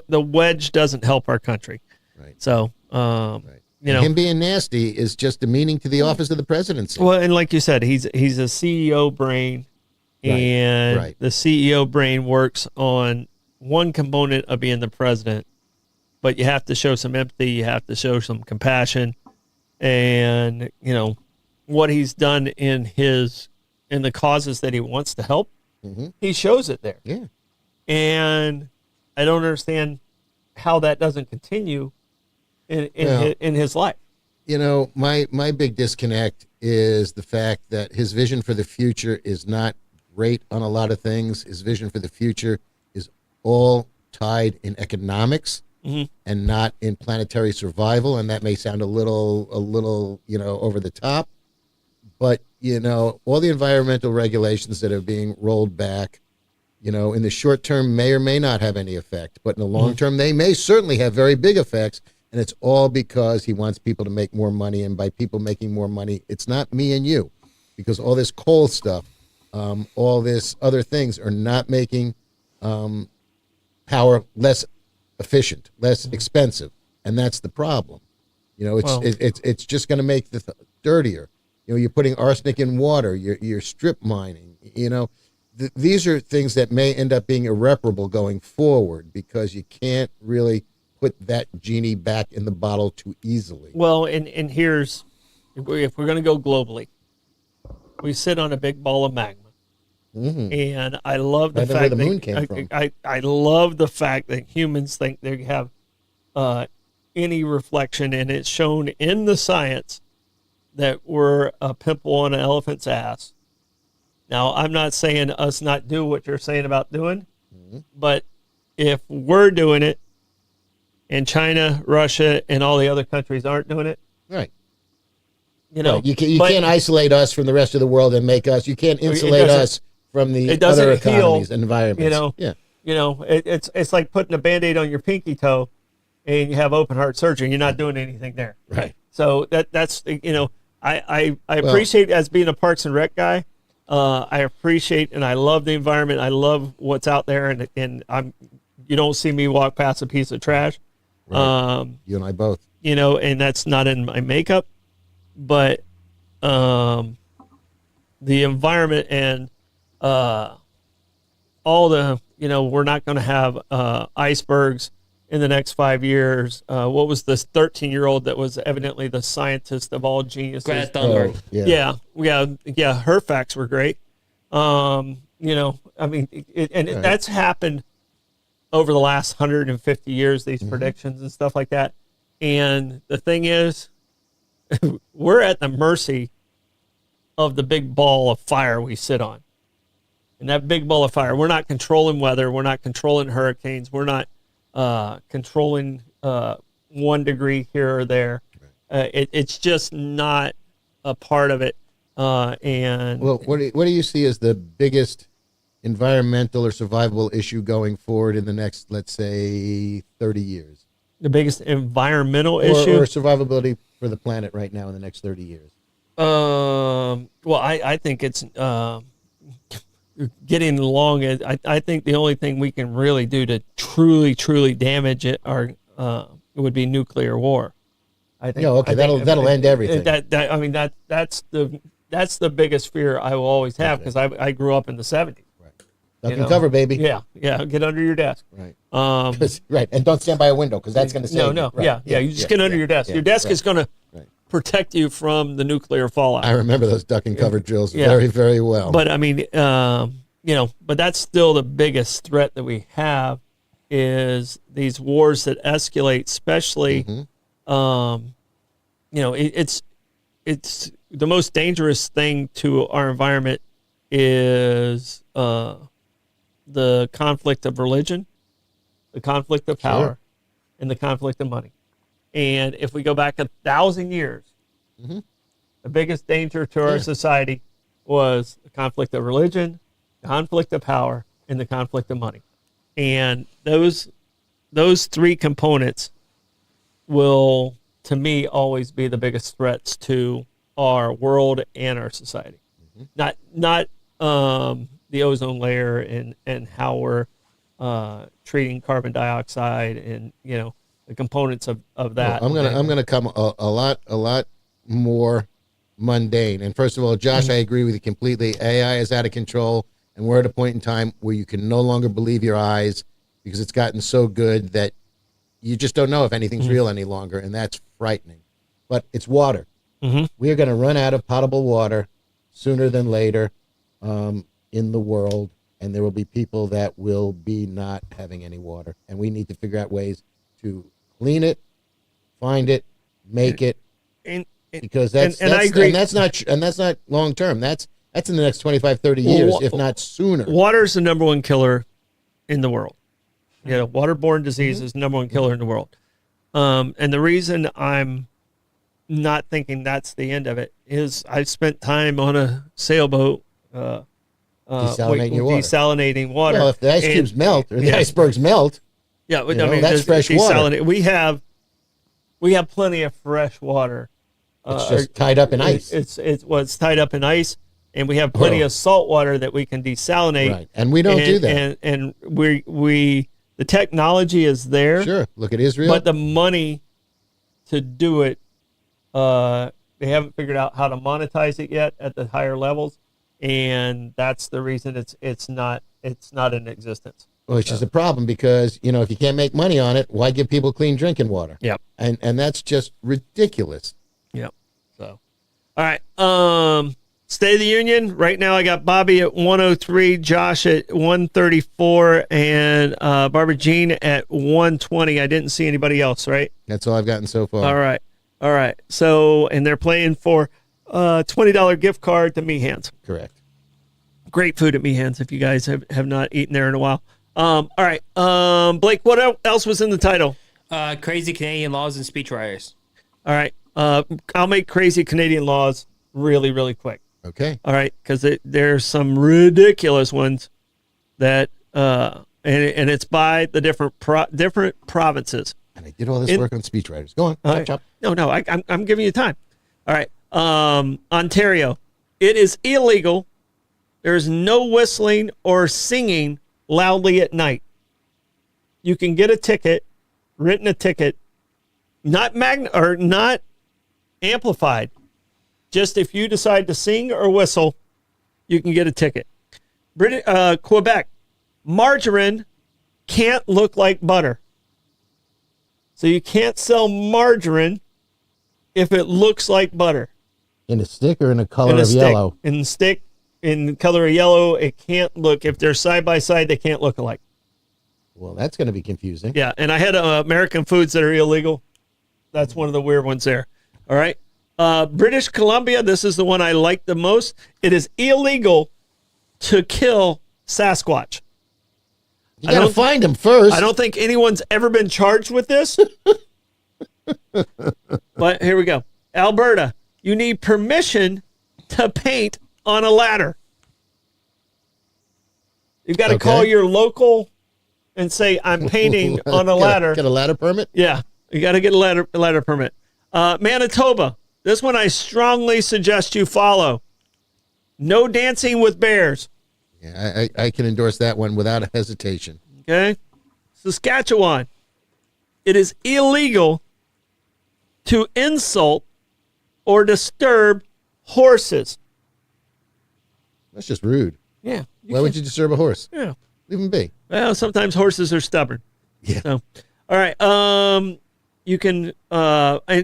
wedge doesn't help our country. Right. So, him being nasty is just demeaning to the office of the presidency. Well, and like you said, he's a CEO brain, and the CEO brain works on one component of being the president, but you have to show some empathy, you have to show some compassion, and what he's done in the causes that he wants to help. He shows it there. Yeah. And I don't understand how that doesn't continue in his life. My big disconnect is the fact that his vision for the future is not great on a lot of things. His vision for the future is all tied in economics and not in planetary survival. And that may sound a little, over the top, but all the environmental regulations that are being rolled back, in the short term may or may not have any effect, but in the long term, they may certainly have very big effects. And it's all because he wants people to make more money. And by people making more money, it's not me and you, because all this coal stuff, all this other things are not making power less efficient, less expensive. And that's the problem. It's just going to make the dirtier. You're putting arsenic in water. You're strip mining. These are things that may end up being irreparable going forward, because you can't really put that genie back in the bottle too easily. Well, and here's if we're going to go globally, we sit on a big ball of magma. Mm-hmm. And I love the Right, where fact the moon that came from. I love the fact that humans think they have any reflection, and it's shown in the science that we're a pimple on an elephant's ass. Now, I'm not saying us not do what you're saying about doing, but if we're doing it and China, Russia, and all the other countries aren't doing it, Right. you know, Right. You can't isolate us from the rest of the world and make us. You can't insulate us from the it doesn't other heal, economies and environments. you know. Yeah. You know, it's like putting a Band-Aid on your pinky toe and you have open heart surgery. You're not doing anything there. Right. So that's, you know, I appreciate, as being a Parks and Rec guy, I appreciate and I love the environment. I love what's out there, and you don't see me walk past a piece of trash. Right. You and I both. You know, and that's not in my makeup, but the environment and all the, you know, we're not going to have icebergs in the next 5 years. What was this 13-year-old that was evidently the scientist of all geniuses? Greta Thunberg. Yeah. Her facts were great. You know, I mean, that's happened over the last 150 years, these predictions and stuff like that. And the thing is, we're at the mercy of the big ball of fire we sit on. And that big ball of fire, we're not controlling weather. We're not controlling hurricanes. We're not controlling 1 degree here or there. It's just not a part of it. And Well, what do you see as the biggest environmental or survivable issue going forward in the next, let's say, 30 years? the biggest environmental issue or survivability for the planet right now in the next 30 years? Well, I think it's getting along. I think the only thing we can really do to truly damage it would be nuclear war. I think. Yeah, okay, that'll end everything. That's the biggest fear I will always have, because I grew up in the 70s. Duck and cover, baby. Yeah, get under your desk. Right. Right, and don't stand by a window, because that's going to save you. No, Right. yeah. You just get under your desk. Your desk is going to protect you from the nuclear fallout. I remember those duck and cover drills Yeah. very, very well. But I mean, but that's still the biggest threat that we have, is these wars that escalate, especially, it's the most dangerous thing to our environment is the conflict of religion, the conflict of power, and the conflict of money. And if we go back 1,000 years, the biggest danger to our society was the conflict of religion, conflict of power, and the conflict of money. And those three components will, to me, always be the biggest threats to our world and our society. Not the ozone layer and how we're treating carbon dioxide and the components of that. Well, I'm gonna come a lot more mundane. And first of all, Josh, I agree with you completely. AI is out of control, and we're at a point in time where you can no longer believe your eyes, because it's gotten so good that you just don't know if anything's real any longer, and that's frightening. But it's water. We are going to run out of potable water sooner than later in the world, and there will be people that will be not having any water, and we need to figure out ways to clean it, find it, make it, because that's I agree. and that's not long term. That's in the next 25, 30 years, if not sooner. Water is the number one killer in the world. Waterborne disease is the number one killer in the world. And the reason I'm not thinking that's the end of it is I've spent time on a sailboat desalinating water. Well, if the ice cubes melt or the icebergs melt, that's fresh water. We have plenty of fresh water. It's just tied up in ice. It's tied up in ice, and we have plenty of salt water that we can desalinate. Right, and we don't do that. And the technology is there. Sure, look at Israel. But the money to do it, they haven't figured out how to monetize it yet at the higher levels, and that's the reason it's not in existence. Well, which is a problem, because if you can't make money on it, why give people clean drinking water? Yeah, and that's just ridiculous. Yeah. So All right. State of the Union. Right now, I got Bobby at 103, Josh at 134, and Barbara Jean at 120. I didn't see anybody else, right? That's all I've gotten so far. All right. All right. So, and they're playing for $20 gift card to Meehan's. Correct. Great food at Meehan's if you guys have not eaten there in a while. All right. Blake, what else was in the title? Crazy Canadian laws and speechwriters. All right. I'll make crazy Canadian laws really, really quick. Okay. All right, because there's some ridiculous ones that, and it's by the different provinces. And I did all this work on speechwriters. Go on. Right. Chop. No, I'm giving you time. All right. Ontario, it is illegal. There's no whistling or singing loudly at night. You can get a ticket, written a ticket, not amplified. Just if you decide to sing or whistle, you can get a ticket. Quebec, margarine can't look like butter. So you can't sell margarine if it looks like butter. In a stick or in a color of yellow? In the stick, in the color of yellow, it can't look. If they're side by side, they can't look alike. Well, that's going to be confusing. Yeah, and I had American foods that are illegal. That's one of the weird ones there. All right. British Columbia, this is the one I like the most. It is illegal to kill Sasquatch. You got to find him first. I don't think anyone's ever been charged with this. But here we go. Alberta, you need permission to paint on a ladder. You've got to call your local and say, I'm painting on a ladder. Get a ladder permit? Yeah, you got to get a ladder permit. Manitoba, this one I strongly suggest you follow. No dancing with bears. Yeah, I can endorse that one without a hesitation. Okay. Saskatchewan, it is illegal to insult or disturb horses. That's just rude. Yeah. Why would you disturb a horse? Yeah. Leave him be. Well, sometimes horses are stubborn. Yeah. So, all right. You can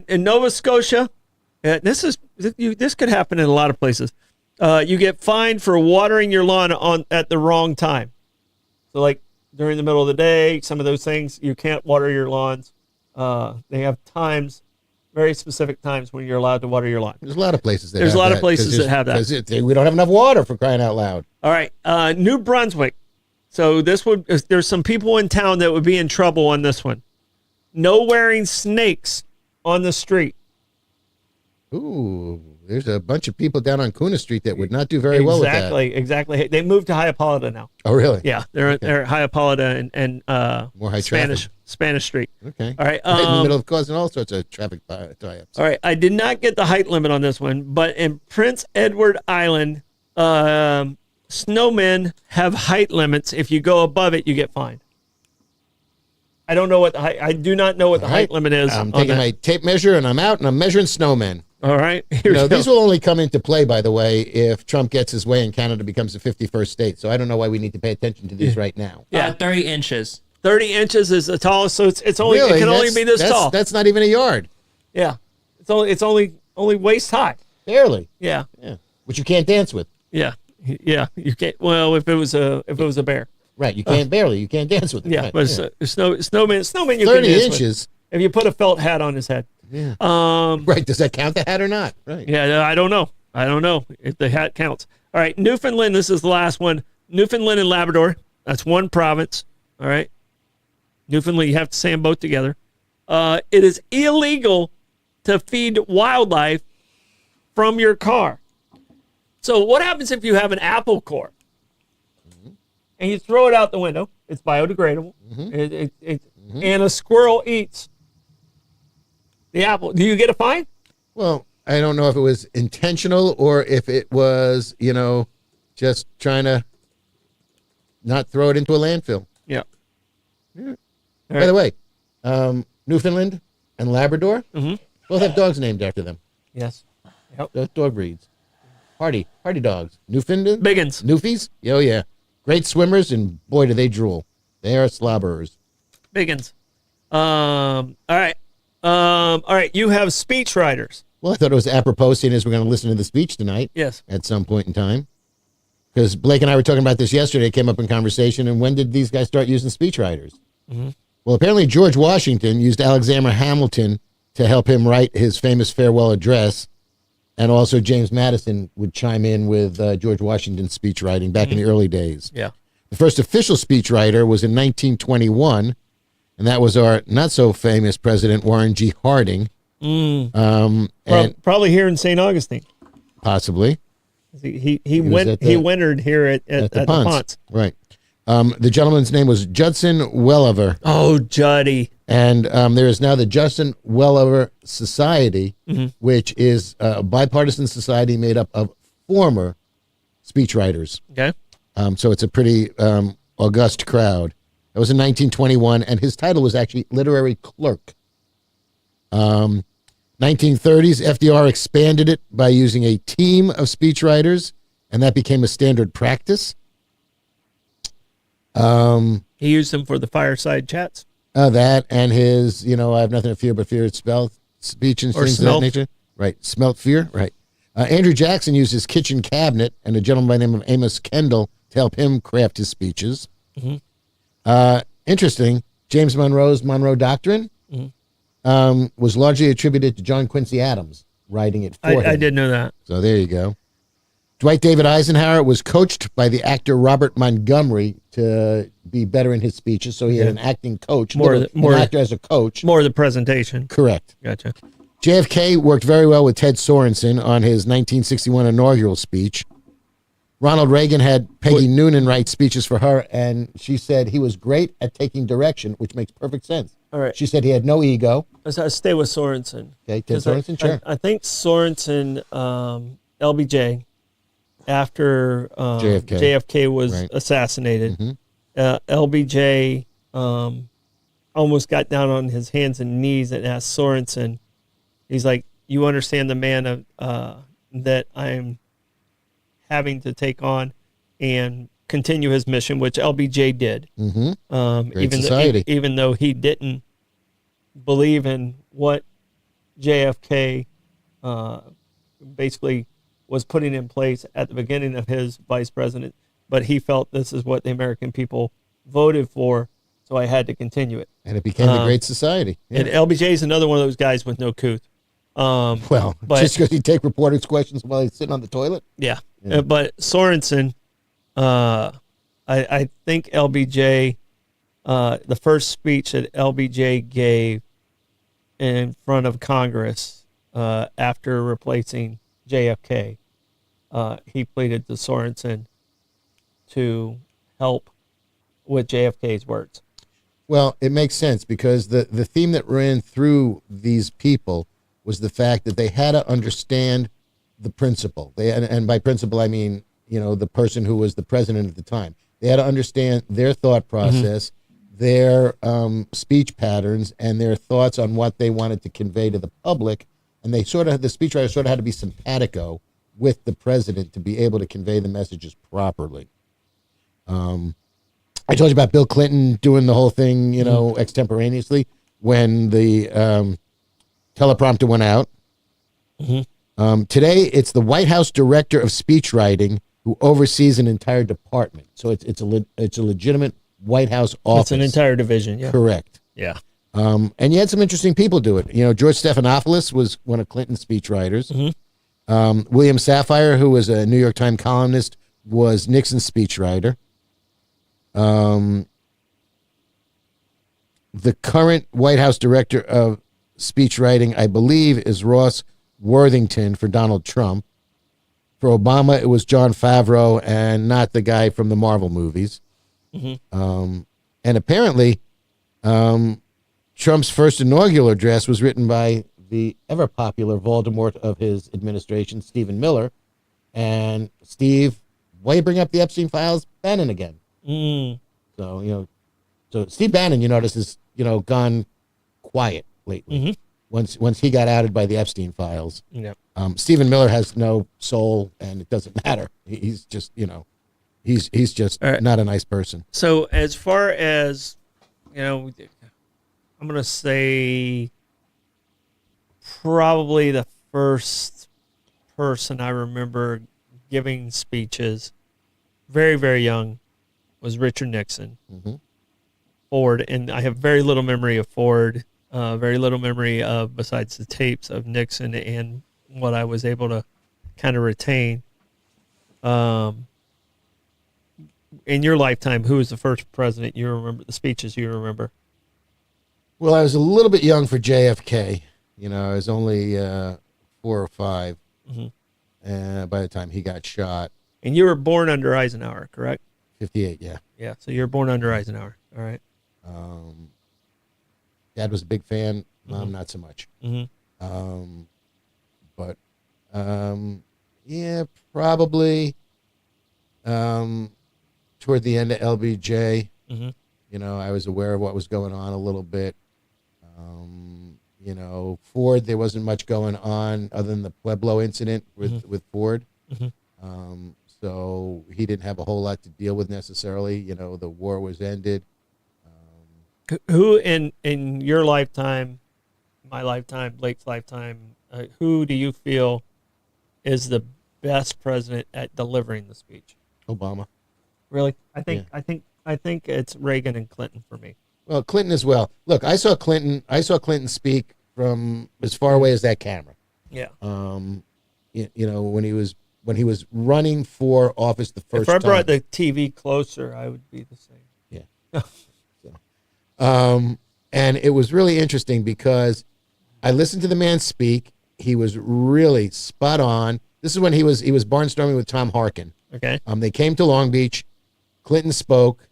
in Nova Scotia. This could happen in a lot of places. You get fined for watering your lawn at the wrong time. So, like during the middle of the day, some of those things you can't water your lawns. They have times, very specific times when you're allowed to water your lawn. There's a lot of places that There's have a lot that, of places that have that. Because we don't have enough water, for crying out loud. All right, New Brunswick. So there's some people in town that would be in trouble on this one. No wearing snakes on the street. Ooh, there's a bunch of people down on Kuna Street that would not do very well with that. Exactly. They moved to Hiapolita now. Oh, really? Yeah, they're at Hiapolita and more high Spanish Street. Okay. All right. Right in the middle of causing all sorts of traffic tie-ups. All right. I did not get the height limit on this one, but in Prince Edward Island, snowmen have height limits. If you go above it, you get fined. I don't know what the height. I do not know what the height limit is. I'm taking my tape measure and I'm out and I'm measuring snowmen. All right. These will only come into play, by the way, if Trump gets his way and Canada becomes the 51st state. So I don't know why we need to pay attention to these right now. Yeah, 30 inches. 30 inches is the tallest, so it's only Really? it can only be this tall. That's not even a yard. Yeah, it's only waist high. Barely. Yeah. Which you can't dance with. Yeah. You can't. Well, if it was a bear. Right. You can't you can't dance with it. Yeah, right. but snowman. You 30 can dance inches. with. If you put a felt hat on his head. Yeah. Right. Does that count the hat or not? Right. Yeah. I don't know if the hat counts. All right. Newfoundland. This is the last one. Newfoundland and Labrador. That's one province. All right. Newfoundland. You have to say them both together. It is illegal to feed wildlife from your car. So what happens if you have an apple core and you throw it out the window? It's biodegradable. And a squirrel eats the apple. Do you get a fine? Well, I don't know if it was intentional or if it was, just trying to not throw it into a landfill. Yeah. By the way, Newfoundland and Labrador both have dogs named after them. Yes. Yep. Those dog breeds. Hardy dogs. Newfoundland? Biggins. Newfies? Oh, yeah. Great swimmers, and boy, do they drool. They are slobberers. Biggins. All right. You have speechwriters. Well, I thought it was apropos, seeing as we're going to listen to the speech tonight Yes. at some point in time. Because Blake and I were talking about this yesterday, it came up in conversation, and when did these guys start using speechwriters? Mm-hmm. Well, apparently George Washington used Alexander Hamilton to help him write his famous farewell address, and also James Madison would chime in with George Washington's speech writing back in the early days. Yeah. The first official speechwriter was in 1921, and that was our not-so-famous president, Warren G. Harding. And Probably here in St. Augustine. possibly. He was at the- wintered here at the Ponce. Right. The gentleman's name was Judson Welliver, Oh, Juddy. and there is now the Judson Welliver Society, which is a bipartisan society made up of former speechwriters. Okay. So it's a pretty august crowd. That was in 1921, and his title was actually literary clerk. 1930s, FDR expanded it by using a team of speechwriters, and that became a standard practice. He used them for the fireside chats. That and his, I have nothing to fear but fear its speech and Or things of that smelt. nature. Right, smelt fear. Right. Andrew Jackson used his kitchen cabinet and a gentleman by the name of Amos Kendall to help him craft his speeches. Interesting. James Monroe's Monroe Doctrine was largely attributed to John Quincy Adams writing it for him. I did know that. So there you go. Dwight David Eisenhower was coached by the actor Robert Montgomery to be better in his speeches. So he had an acting coach, an actor as a coach. More of the presentation. Correct. Gotcha. JFK worked very well with Ted Sorensen on his 1961 inaugural speech. Ronald Reagan had Peggy Noonan write speeches for her, and she said he was great at taking direction, which makes perfect sense. All right. She said he had no ego. I stay with Sorensen. Okay, Ted Sorensen, sure. I think Sorensen, LBJ, after JFK was assassinated, LBJ almost got down on his hands and knees and asked Sorensen, he's like, you understand the man that I'm having to take on and continue his mission, which LBJ did. Great society. Even though he didn't believe in what JFK basically was putting in place at the beginning of his vice president, but he felt this is what the American people voted for, so I had to continue it. And it became the Great Society. Yeah. And LBJ is another one of those guys with no couth. Well, but- just because he take reporters' questions while he's sitting on the toilet? Yeah. But Sorensen, I think LBJ, the first speech that LBJ gave in front of Congress after replacing JFK, he pleaded to Sorensen to help with JFK's words. Well, it makes sense because the theme that ran through these people was the fact that they had to understand the principle. And by principle, I mean, the person who was the president at the time. They had to understand their thought process, their speech patterns, and their thoughts on what they wanted to convey to the public. And the speechwriter sort of had to be simpatico with the president to be able to convey the messages properly. I told you about Bill Clinton doing the whole thing, extemporaneously when the teleprompter went out. Today, it's the White House Director of Speechwriting who oversees an entire department. So it's a legitimate White House office. It's an entire division, yeah. Correct. Yeah. And you had some interesting people do it. George Stephanopoulos was one of Clinton's speechwriters. William Safire, who was a New York Times columnist, was Nixon's speechwriter. The current White House Director of Speechwriting, I believe, is Ross Worthington for Donald Trump. For Obama, it was Jon Favreau and not the guy from the Marvel movies. And apparently, Trump's first inaugural address was written by the ever-popular Voldemort of his administration, Stephen Miller. And Steve, why you bring up the Epstein files? Bannon again. So, so Steve Bannon, you notice, has, gone quiet lately. Once he got outed by the Epstein files. Yeah. Stephen Miller has no soul, and it doesn't matter. He's just, he's just not a nice person. So as far as, I'm going to say probably the first person I remember giving speeches, very, very young, was Richard Nixon. Mm-hmm. Ford, and I have very little memory of Ford, very little memory of, besides the tapes of Nixon and what I was able to kind of retain. In your lifetime, who was the first president you remember, the speeches you remember? Well, I was a little bit young for JFK. You know, I was only 4 or 5 by the time he got shot. And you were born under Eisenhower, correct? 58, yeah. Yeah, so you were born under Eisenhower. All right. Dad was a big fan. Mom, not so much. But yeah, probably toward the end of LBJ. You know, I was aware of what was going on a little bit. You know, Ford, there wasn't much going on other than the Pueblo incident with Ford. So he didn't have a whole lot to deal with necessarily. You know, the war was ended. Who in your lifetime, my lifetime, Blake's lifetime, who do you feel is the best president at delivering the speech? Obama. Really? I think it's Reagan and Clinton for me. Well, Clinton as well. Look, I saw Clinton speak from as far away as that camera. Yeah. You know, when he was running for office the first time. If I brought the TV closer, I would be the same. Yeah. And it was really interesting because I listened to the man speak. He was really spot on. This is when he was barnstorming with Tom Harkin. Okay. They came to Long Beach. Clinton spoke.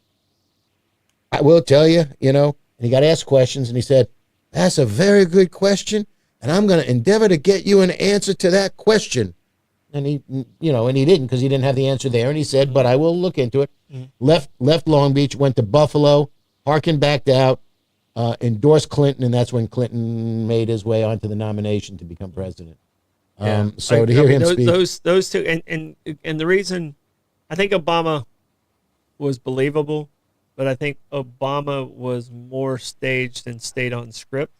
I will tell you, you know, and he got asked questions, and he said, "That's a very good question, and I'm going to endeavor to get you an answer to that question." And he, you know, and he didn't because he didn't have the answer there. And he said, "But I will look into it." Left Long Beach, went to Buffalo. Harkin backed out, endorsed Clinton, and that's when Clinton made his way onto the nomination to become president. So to hear him speak, those two, and the reason I think Obama was believable, but I think Obama was more staged and stayed on script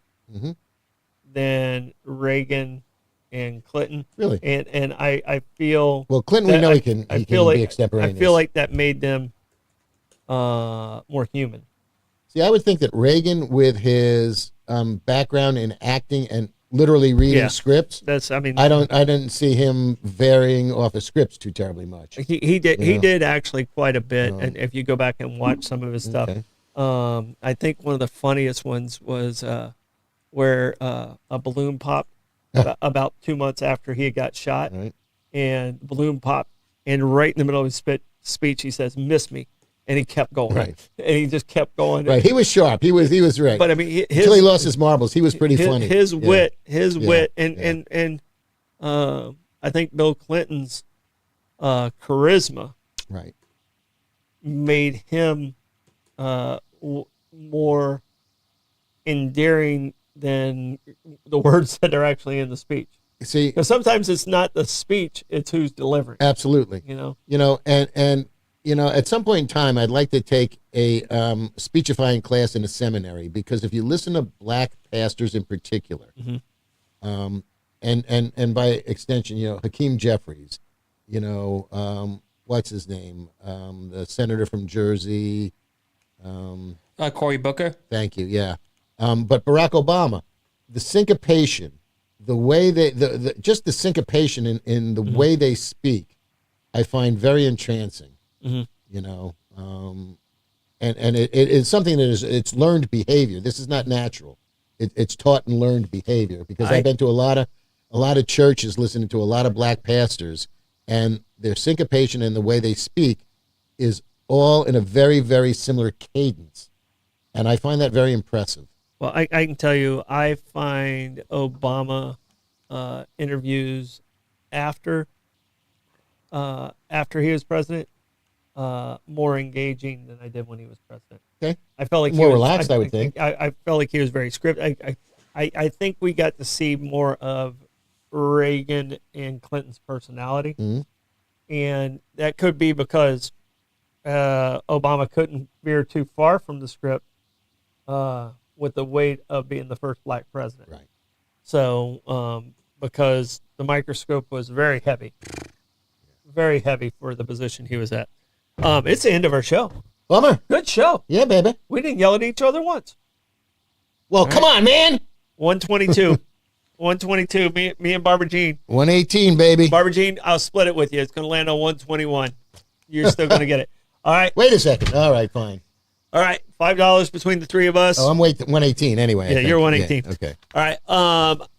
than Reagan and Clinton. Really, and I feel Clinton, we know he can be extemporaneous. I feel like that made them more human. See, I would think that Reagan, with his background in acting and literally reading scripts, I didn't see him varying off of scripts too terribly much. He did actually quite a bit, and if you go back and watch some of his stuff, I think one of the funniest ones was where a balloon popped about 2 months after he had got shot, and the balloon popped, and right in the middle of his speech, he says, "Miss me." And he kept going, and he just kept going. Right, he was sharp. He was right. But I mean, until he lost his marbles, he was pretty funny. His wit, and I think Bill Clinton's charisma, made him more endearing than the words that are actually in the speech. See, because sometimes it's not the speech; it's who's delivering. Absolutely. And. You know, at some point in time, I'd like to take a speechifying class in a seminary, because if you listen to black pastors in particular, and by extension, you know, Hakeem Jeffries, you know, what's his name, the senator from Jersey, Cory Booker. Thank you. Yeah, but Barack Obama, the syncopation, the way they, just the syncopation in the way they speak, I find very entrancing. You know, and it is something that it's learned behavior. This is not natural. It's taught and learned behavior, because I've been to a lot of churches, listening to a lot of black pastors, and their syncopation and the way they speak is all in a very, very similar cadence, and I find that very impressive. Well, I can tell you, I find Obama interviews after he was president more engaging than I did when he was president. Okay. I felt like more relaxed, I would think. I felt like he was very scripted. I think we got to see more of Reagan and Clinton's personality. And that could be because Obama couldn't veer too far from the script with the weight of being the first black president. Right. So because the microscope was very heavy for the position he was at. It's the end of our show. Bummer. Good show. Yeah, baby. We didn't yell at each other once. Well, come on, man. 122. 122. Me and Barbara Jean. 118, baby. Barbara Jean, I'll split it with you. It's going to land on 121. You're still going to get it. All right. Wait a second. All right, fine. All right. $5 between the three of us. Oh, I'm 118 anyway. Yeah, you're 118. Yeah, okay. All right.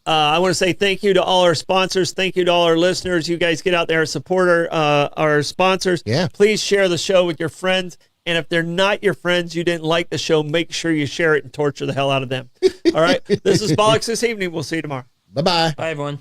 I want to say thank you to all our sponsors. Thank you to all our listeners. You guys get out there and support our sponsors. Yeah. Please share the show with your friends. And if they're not your friends, you didn't like the show, make sure you share it and torture the hell out of them. All right. This is Bollocks this evening. We'll see you tomorrow. Bye-bye. Bye, everyone.